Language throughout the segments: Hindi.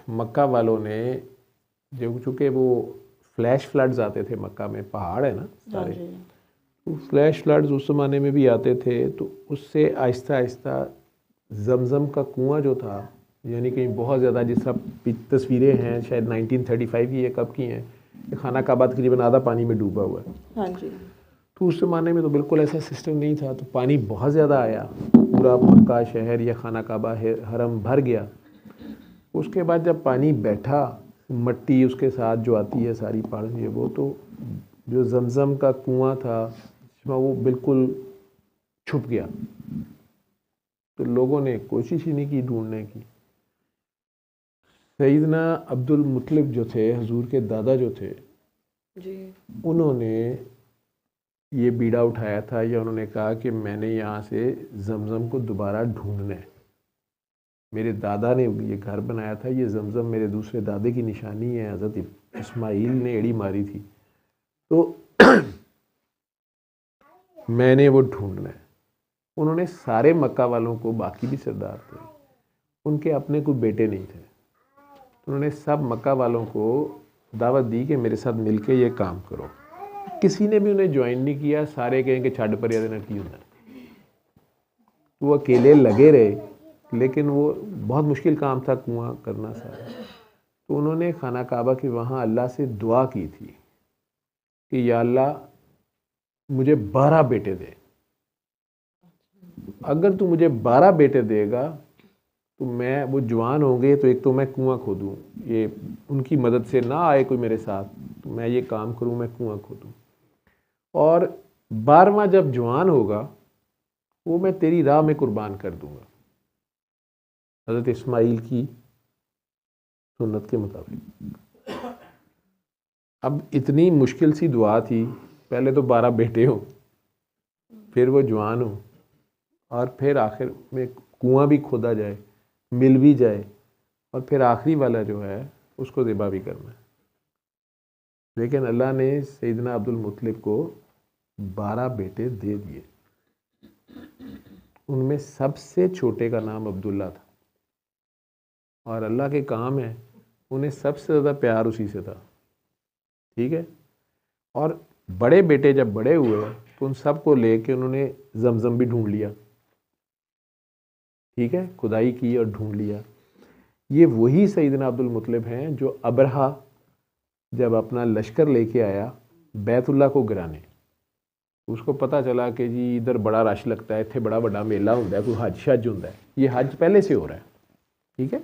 मक्का वालों ने, जो चूँकि वो फ्लैश फ्लड्स आते थे, मक्का में पहाड़ है ना सारे, तो फ्लैश फ्लड्स उस ज़माने में भी आते थे, तो उससे आहिस्ता आहिस्ता जमज़म का कुआं जो था, यानी कि बहुत ज़्यादा, जिस तरह तस्वीरें हैं शायद 1935 की, ये कब की हैं, खाना काबा तकरीबन आधा पानी में डूबा हुआ है। हाँ जी। तो उस ज़माने में तो बिल्कुल ऐसा सिस्टम नहीं था, तो पानी बहुत ज़्यादा आया, पूरा मक्का शहर या खाना काबा हरम भर गया। उसके बाद जब पानी बैठा, मट्टी उसके साथ जो आती है सारी पहाड़ ये वो, तो जो जमज़म का कुआं था वो बिल्कुल छुप गया। तो लोगों ने कोशिश ही नहीं की ढूंढने की। सैयदना अब्दुल मुतलिब जो थे, हुजूर के दादा जो थे जी, उन्होंने ये बीड़ा उठाया था, या उन्होंने कहा कि मैंने यहाँ से जमज़म को दोबारा ढूंढना है। मेरे दादा ने ये घर बनाया था, ये जमज़म मेरे दूसरे दादे की निशानी है, हज़रत इस्माइल ने एड़ी मारी थी, तो मैंने वो ढूंढना है। उन्होंने सारे मक्का वालों को, बाकी भी सरदार थे, उनके अपने कोई बेटे नहीं थे, उन्होंने सब मक्का वालों को दावत दी कि मेरे साथ मिलके ये काम करो। किसी ने भी उन्हें ज्वाइन नहीं किया, सारे कहें कि छड़ पर देना की होता। वो अकेले लगे रहे, लेकिन वो बहुत मुश्किल काम था कुआं करना सारा। तो उन्होंने खाना काबा के वहाँ अल्लाह से दुआ की थी कि या अल्लाह मुझे 12 बेटे दे, अगर तू मुझे 12 बेटे देगा तो मैं, वो जवान होंगे तो एक तो मैं कुआं खोदूँ, ये उनकी मदद से ना आए कोई मेरे साथ, तो मैं ये काम करूँ, मैं कुआं खोदूँ, और 12वां जब जवान होगा वो मैं तेरी राह में कुर्बान कर दूंगा, हज़रत इस्माइल की सुन्नत के मुताबिक। अब इतनी मुश्किल सी दुआ थी, पहले तो 12 बेटे हों, फिर वो जवान हो, और फिर आखिर में कुआं भी खोदा जाए, मिल भी जाए, और फिर आखिरी वाला जो है उसको ज़िबा भी करना है। लेकिन अल्लाह ने सैयदना अब्दुल मुतलिब को 12 बेटे दे दिए। उनमें सबसे छोटे का नाम अब्दुल्ला था, और अल्लाह के काम है, उन्हें सबसे ज़्यादा प्यार उसी से था। ठीक है। और बड़े बेटे जब बड़े हुए तो उन सबको लेके उन्होंने जमजम भी ढूंढ लिया। ठीक है, खुदाई की और ढूंढ लिया। ये वही सैयदना अब्दुल मुतलिब हैं जो अबरहा जब अपना लश्कर लेके आया बैतुल्ला को गिराने, उसको पता चला कि जी इधर बड़ा रश लगता है, इतने बड़ा बड़ा मेला होता है, कोई हज शज होता है, ये हज पहले से हो रहा है। ठीक है,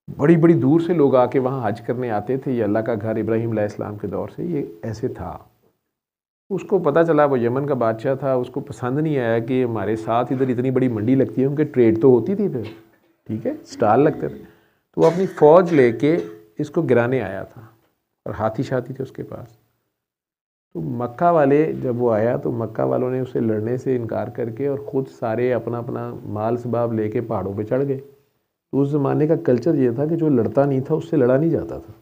बड़ी बड़ी दूर से लोग आके वहाँ हज करने आते थे। ये अल्लाह का घर इब्राहीम अलैहिस्सलाम के दौर से ये ऐसे था। उसको पता चला, वो यमन का बादशाह था, उसको पसंद नहीं आया कि हमारे साथ इधर इतनी बड़ी मंडी लगती है, उनके ट्रेड तो होती थी फिर, ठीक है, स्टॉल लगते थे। तो वो अपनी फ़ौज लेके इसको गिराने आया था, और हाथी शाथी थे उसके पास। तो मक्का वाले जब वो आया तो मक्का वालों ने उसे लड़ने से इनकार करके और ख़ुद सारे अपना अपना माल सबाब लेके पहाड़ों पे चढ़ गए। तो उस ज़माने का कल्चर ये था कि जो लड़ता नहीं था उससे लड़ा नहीं जाता था।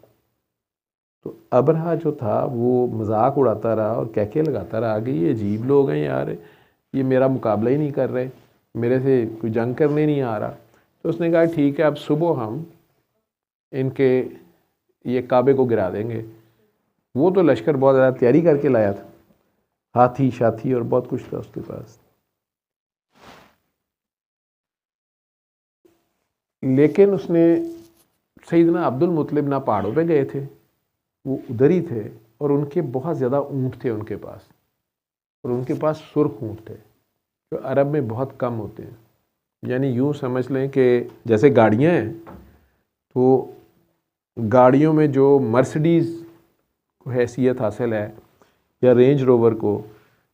तो अबरहा जो था वो मजाक उड़ाता रहा और कहके लगाता रहा कि ये अजीब लोग हैं यार, ये मेरा मुकाबला ही नहीं कर रहे, मेरे से कोई जंग करने नहीं आ रहा। तो उसने कहा ठीक है, अब सुबह हम इनके ये काबे को गिरा देंगे। वो तो लश्कर बहुत ज़्यादा तैयारी करके लाया था, हाथी शाथी और बहुत कुछ था उसके पास। लेकिन उसने, सैयदना अब्दुल मुतलिब ना पहाड़ों पे गए थे, वो उधर ही थे, और उनके बहुत ज़्यादा ऊँट थे उनके पास, और उनके पास सुर्ख ऊँट थे जो अरब में बहुत कम होते हैं। यानी यूँ समझ लें कि जैसे गाड़ियाँ हैं, तो गाड़ियों में जो मर्सिडीज़ को हैसियत हासिल है, या रेंज रोवर को,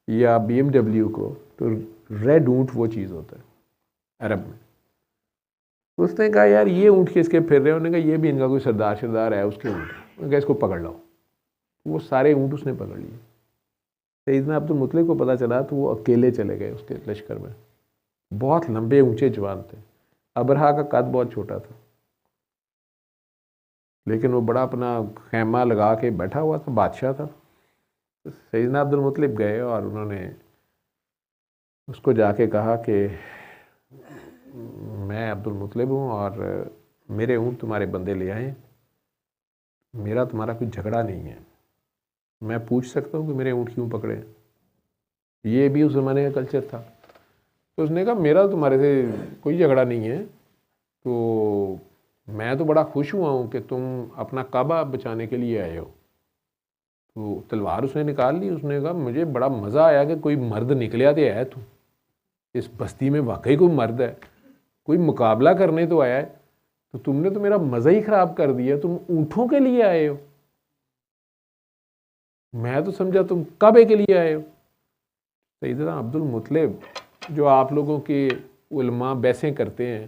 या BMW को, तो रेड ऊँट वो चीज़ होता है अरब में। उसने कहा यार ये ऊँट किसके फिर रहे हैं? उन्होंने कहा ये भी इनका कोई सरदार शरदार है उसके ऊँट। उन्होंने कहा इसको पकड़ लो। वो सारे ऊँट उसने पकड़ लिए। सैयदना अब्दुल मुतलिब को पता चला तो वो अकेले चले गए उसके लश्कर में। बहुत लंबे ऊंचे जवान थे। अबरहा का कद बहुत छोटा था, लेकिन वो बड़ा अपना खैमा लगा के बैठा हुआ था, बादशाह था। तो सैयदना अब्दुल मुतलिब गए और उन्होंने उसको जाके कहा कि मैं अब्दुल मुतलिब हूँ और मेरे ऊँट तुम्हारे बंदे ले आए, मेरा तुम्हारा कोई झगड़ा नहीं है, मैं पूछ सकता हूँ कि मेरे ऊँट क्यों पकड़े। ये भी उस ज़माने का कल्चर था। तो उसने कहा मेरा तुम्हारे से कोई झगड़ा नहीं है, तो मैं तो बड़ा खुश हुआ हूँ कि तुम अपना काबा बचाने के लिए आए हो। तो तलवार उसने निकाल ली। उसने कहा मुझे बड़ा मज़ा आया कि कोई मर्द निकलिया तो है, तू इस बस्ती में वाकई कोई मर्द है, कोई मुकाबला करने तो आया है, तो तुमने तो मेरा मज़ा ही ख़राब कर दिया। तुम ऊँटों के लिए आए हो, मैं तो समझा तुम काबे के लिए आए हो। सैयदना अब्दुल मुत्तलिब, जो आप लोगों के उलमा बहसें करते हैं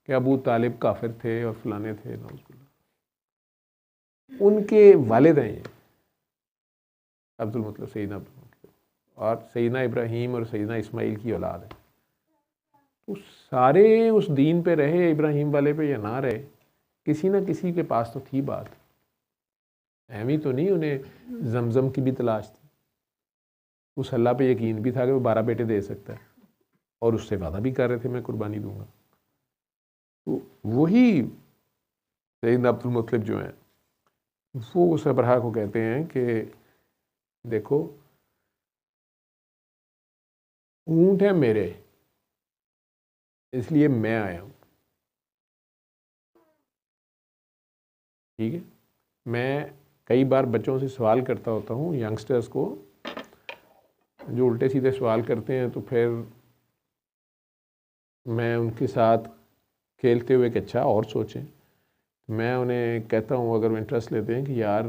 कि अबू तालिब काफिर थे और फलाने थे, उनके वालिद हैं ये अब्दुल मुत्तलिब, सैयदना अब्दुल मुत्तलिब, और सैयदना इब्राहीम और सैयदना इस्माइल की औलाद है। तो सारे उस दीन पे रहे, इब्राहीम वाले पे या ना रहे, किसी ना किसी के पास तो थी बात। एमी तो नहीं उन्हें जमजम की भी तलाश थी। उस अल्लाह पे यकीन भी था कि वो 12 बेटे दे सकता है, और उससे वादा भी कर रहे थे मैं कुर्बानी दूंगा। तो वही सैयदना अब्दुल मुत्तलिब जो हैं, वो उस अबरहा को कहते हैं कि देखो ऊँट है मेरे, इसलिए मैं आया हूँ, ठीक है। मैं कई बार बच्चों से सवाल करता होता हूँ, यंगस्टर्स को, जो उल्टे सीधे सवाल करते हैं, तो फिर मैं उनके साथ खेलते हुए कि अच्छा और सोचें। मैं उन्हें कहता हूँ, अगर वो इंटरेस्ट लेते हैं, कि यार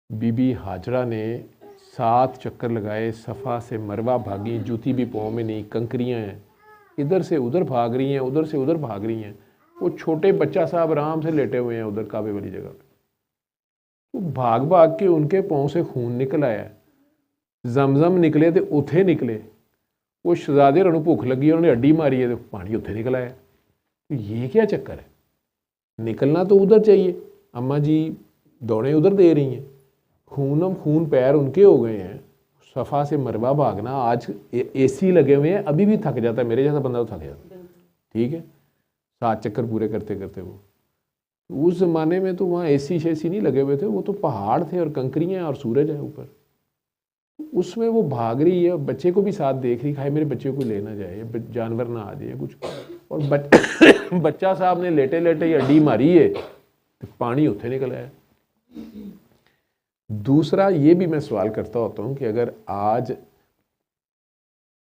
बीबी हाजरा ने 7 चक्कर लगाए, सफ़ा से मरवा भागी, जूती भी पाँव में नहीं, कंकरियाँ हैं, इधर से उधर भाग रही हैं, उधर से उधर भाग रही हैं। वो छोटे बच्चा साहब आराम से लेटे हुए हैं उधर काबे वाली जगह पे। तो भाग भाग के उनके पाँव से खून निकल आया, जमजम निकले तो उथे निकले। वो शहजादे रनू भुख लगी, उन्होंने अड्डी मारी है तो पानी उत्थे निकल आया। तो ये क्या चक्कर है, निकलना तो उधर चाहिए, अम्मा जी दौड़ें उधर दे रही हैं, खूनम खून पैर उनके हो गए हैं, सफ़ा से मरवा भागना। आज एसी लगे हुए हैं, अभी भी थक जाता है, मेरे जैसा बंदा तो थक जाता है, ठीक है, 7 चक्कर पूरे करते करते। वो उस ज़माने में तो वहाँ एसी शेसी नहीं लगे हुए थे, वो तो पहाड़ थे और कंकरियाँ और सूरज है ऊपर। उसमें वो भाग रही है, बच्चे को भी साथ देख रही, खाए मेरे बच्चे को लेना जाए, जानवर ना आ जाए कुछ। और बच्चा साहब ने लेटे लेटे ही अड्डी मारी है तो पानी उत्थे निकल आया। दूसरा ये भी मैं सवाल करता होता हूँ कि अगर आज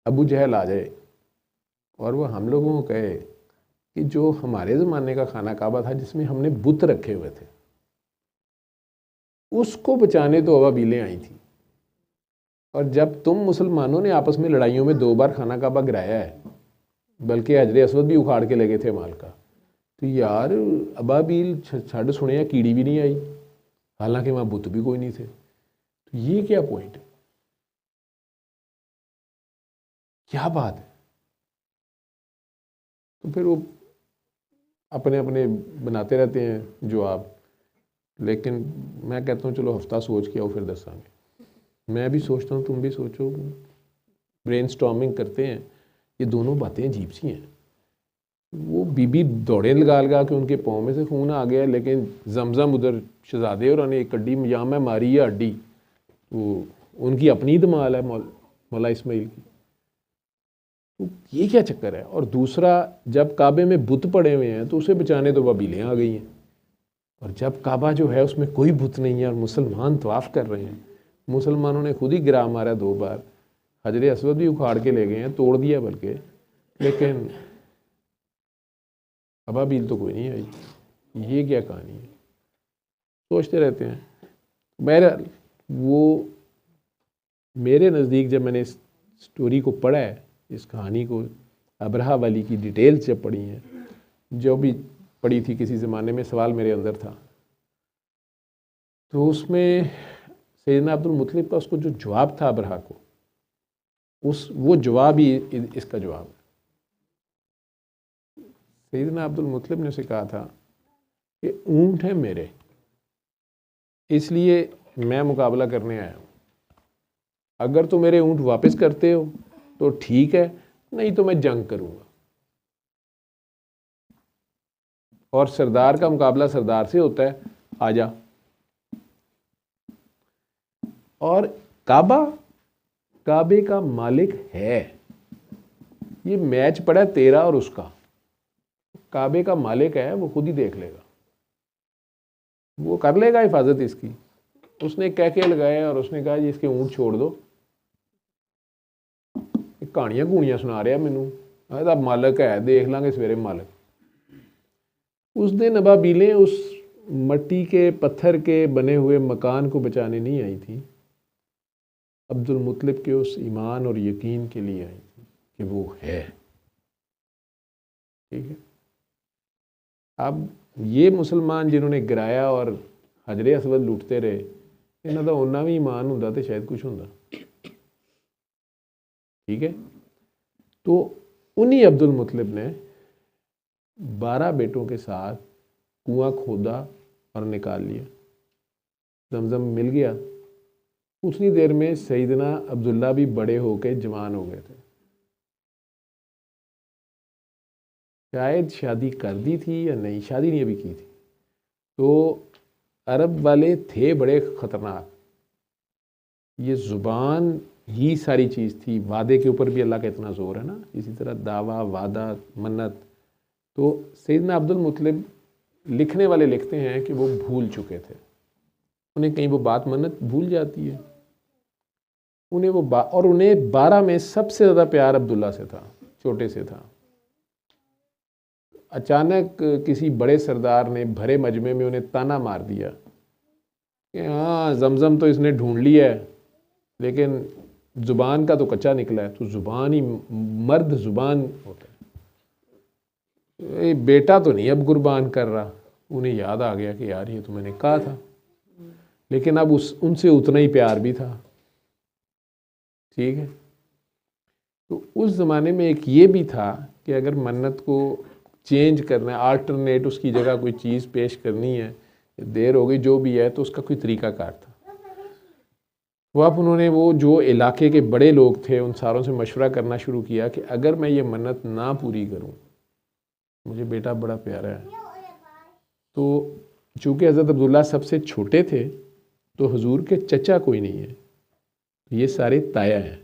अबू जहल आ जाए और वो हम लोगों को कहे कि जो हमारे ज़माने का खाना काबा था जिसमें हमने बुत रखे हुए थे, उसको बचाने तो अबाबीलें आई थी, और जब तुम मुसलमानों ने आपस में लड़ाइयों में 2 बार खाना काबा गिराया है, बल्कि हजरे असवद भी उखाड़ के लगे थे माल का, तो यार अबाबील छड़ सुने कीड़ी भी नहीं आई, हालांकि वहाँ बुत भी कोई नहीं थे। तो ये क्या पॉइंट है, क्या बात है। तो फिर वो अपने अपने बनाते रहते हैं जवाब, लेकिन मैं कहता हूँ चलो हफ्ता सोच के आओ फिर दसांगे। मैं भी सोचता हूँ, तुम भी सोचो, ब्रेन स्टॉर्मिंग करते हैं। ये दोनों बातें अजीब सी हैं। वो बीबी दौड़े लगा लगा के उनके पाँव में से खून आ गया, लेकिन जमजम उधर शहजादे और एक अड्डी यहाँ में मारी है अड्डी, वो उनकी अपनी धमाल है मौला इस्माइल की। तो ये क्या चक्कर है। और दूसरा, जब काबे में बुत पड़े हुए हैं तो उसे बचाने तो बाबीलें आ गई हैं, और जब काबा जो है उसमें कोई बुत नहीं है और मुसलमान तवाफ़ कर रहे हैं, मुसलमानों ने खुद ही गिरा मारा 2 बार, हजरे असवद भी उखाड़ के ले गए हैं, तोड़ दिया बल्कि, लेकिन अबाबील तो कोई नहीं आई। ये क्या कहानी है, सोचते रहते हैं। बहरहाल वो मेरे नज़दीक जब मैंने इस स्टोरी को पढ़ा है, इस कहानी को, अबरहा वाली की डिटेल्स जब पढ़ी हैं, जो भी पढ़ी थी किसी ज़माने में, सवाल मेरे अंदर था, तो उसमें सैयदना अब्दुल मुत्तलिब का उसको जो जवाब था अबरहा को, वो जवाब ही इसका जवाब है। सैयदना अब्दुल मुत्तलिब ने उसे कहा था कि ऊँट है मेरे, इसलिए मैं मुकाबला करने आया हूँ, अगर तो मेरे ऊँट वापस करते हो तो ठीक है, नहीं तो मैं जंग करूँगा। और सरदार का मुकाबला सरदार से होता है, आजा। और काबे का मालिक है, ये मैच पड़ा है तेरा और उसका, काबे का मालिक है, वो खुद ही देख लेगा, वो कर लेगा हिफाजत इसकी। उसने कह के लगाया और उसने कहा जी इसके ऊँट छोड़ दो। कहानियां घूनियां सुना रहा मैनू, अब मालिक है, देख लांगे सवेरे मालिक। उस दिन अबाबीलें उस मट्टी के पत्थर के बने हुए मकान को बचाने नहीं आई थी, अब्दुल मुत्तलिब के उस ईमान और यकीन के लिए आई थी कि वो है। ठीक है, अब ये मुसलमान जिन्होंने गिराया और हजरे असवद लुटते रहे, इन्हों का उन्ना भी ईमान होंदा तो शायद कुछ होंदा। ठीक है, तो उन्हीं अब्दुल मुत्तलिब ने 12 बेटों के साथ कुआं खोदा और निकाल लिया, जमजम मिल गया। उतनी देर में सईदना अब्दुल्ला भी बड़े होकर जवान हो गए थे, शायद शादी कर दी थी या नहीं, शादी नहीं अभी की थी। तो अरब वाले थे बड़े ख़तरनाक, ये ज़ुबान ही सारी चीज़ थी। वादे के ऊपर भी अल्लाह का इतना ज़ोर है ना, इसी तरह दावा, वादा, मन्नत। तो सैयदना अब्दुल मुत्तलिब लिखने वाले लिखते हैं कि वो भूल चुके थे, उन्हें कहीं वो बात मन्नत भूल जाती है, उन्हें वो और उन्हें 12 में सबसे ज़्यादा प्यार अब्दुल्ला से था, छोटे से था। अचानक किसी बड़े सरदार ने भरे मजमे में उन्हें ताना मार दिया कि हाँ जमजम तो इसने ढूंढ लिया है, लेकिन ज़ुबान का तो कच्चा निकला है। तो ज़ुबान ही मर्द ज़ुबान होता है, बेटा तो नहीं अब कुर्बान कर रहा। उन्हें याद आ गया कि यार ये तो मैंने कहा था, लेकिन अब उनसे उतना ही प्यार भी था। ठीक है, तो उस ज़माने में एक ये भी था कि अगर मन्नत को चेंज करना है, आल्टरनेट उसकी जगह कोई चीज़ पेश करनी है, देर हो गई जो भी है, तो उसका कोई तरीक़ाकार था। वो अब उन्होंने वो जो इलाके के बड़े लोग थे उन सारों से मशवरा करना शुरू किया कि अगर मैं ये मन्नत ना पूरी करूं, मुझे बेटा बड़ा प्यारा है। तो चूँकि हज़रत अब्दुल्ला सबसे छोटे थे, तो हुजूर के चचा कोई नहीं है, ये सारे ताया हैं।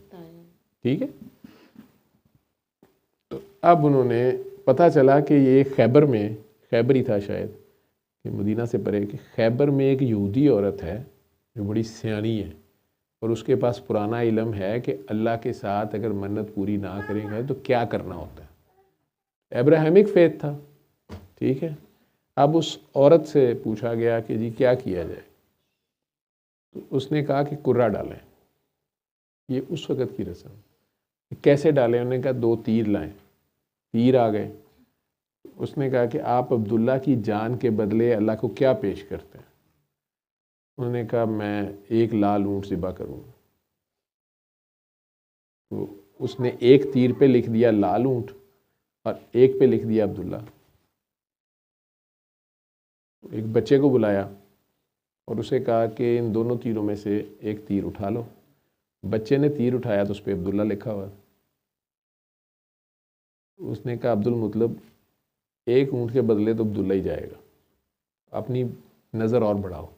ठीक है, तो अब उन्होंने पता चला कि ये खैबर ही था शायद, कि मदीना से परे, कि खैबर में एक यहूदी औरत है जो बड़ी सियानी है और उसके पास पुराना इल्म है कि अल्लाह के साथ अगर मन्नत पूरी ना करेंगे तो क्या करना होता है। अब्राहमिक फेथ था। ठीक है, अब उस औरत से पूछा गया कि जी क्या किया जाए, तो उसने कहा कि कुर्रा डालें। ये उस वक़्त की रस्म। कैसे डालें? उन्होंने कहा 2 तीर लाएं। तीर आ गए। उसने कहा कि आप अब्दुल्ला की जान के बदले अल्लाह को क्या पेश करते हैं? उन्होंने कहा मैं 1 लाल ऊँट ज़िबा करूँगा। तो उसने एक तीर पे लिख दिया लाल ऊँट और एक पे लिख दिया अब्दुल्ला। एक बच्चे को बुलाया और उसे कहा कि इन दोनों तीरों में से एक तीर उठा लो। बच्चे ने तीर उठाया तो उस पर अब्दुल्ला लिखा हुआ। उसने कहा अब्दुल मुत्तलिब, 1 ऊँट के बदले तो अब्दुल्ला ही जाएगा, अपनी नज़र और बढ़ाओ।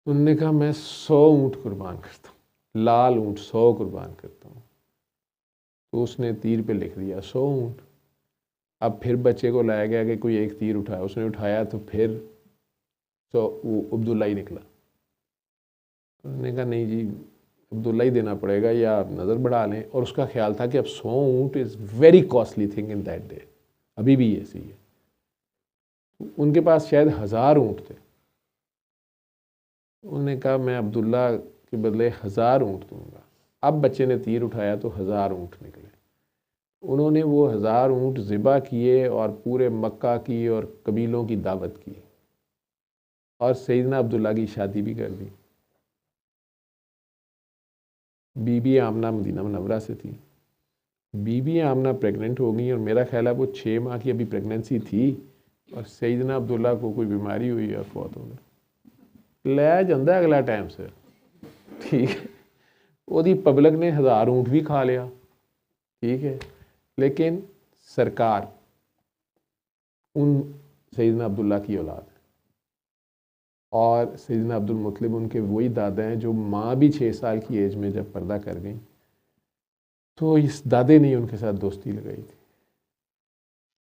उन्होंने कहा मैं 100 ऊँट कुर्बान करता हूँ, लाल ऊँट 100 कुर्बान करता हूँ। तो उसने तीर पे लिख दिया 100 ऊँट। अब फिर बच्चे को लाया गया कि कोई एक तीर उठाया, उसने उठाया तो फिर 100 अब्दुल्ला ही निकला। उन्होंने कहा नहीं जी, अब्दुल्ला ही देना पड़ेगा या नज़र बढ़ा लें। और उसका ख्याल था कि अब 100 ऊँट is very costly thing in that day, अभी भी ऐसी है। उनके पास शायद 1000 ऊँट थे। उन्होंने कहा मैं अब्दुल्ला के बदले 1000 ऊँट दूंगा। अब बच्चे ने तीर उठाया तो 1000 ऊँट निकले। उन्होंने वो 1000 ऊँट ज़िबा किए और पूरे मक्का की और कबीलों की दावत की और सैयदना अब्दुल्ला की शादी भी कर दी। बीबी आमना मदीना मुनव्वरा से थी। बीबी आमना प्रेग्नेंट हो गई और मेरा ख्याल है वो 6 माह की अभी प्रेगनेंसी थी और सैयदना अब्दुल्ला को कोई बीमारी हुई और फौत हो गया। लै जाता अगला टाइम से। ठीक है, वो पब्लिक ने 1000 ऊँट भी खा लिया। ठीक है, लेकिन सरकार उन सैयदना अब्दुल्ला की औलाद हैं। और सैयदना अब्दुल मुत्तलिब उनके वही दादा हैं जो माँ भी 6 साल की एज में जब पर्दा कर गई तो इस दादे ने उनके साथ दोस्ती लगाई थी।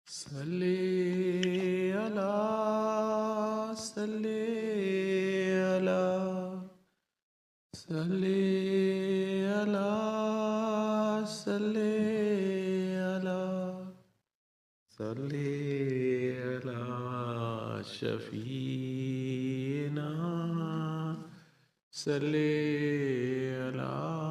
सल्ले अला सल्ले अला सल्ले अला सल्ले अला सल्ले अला शफीना सल्ले अला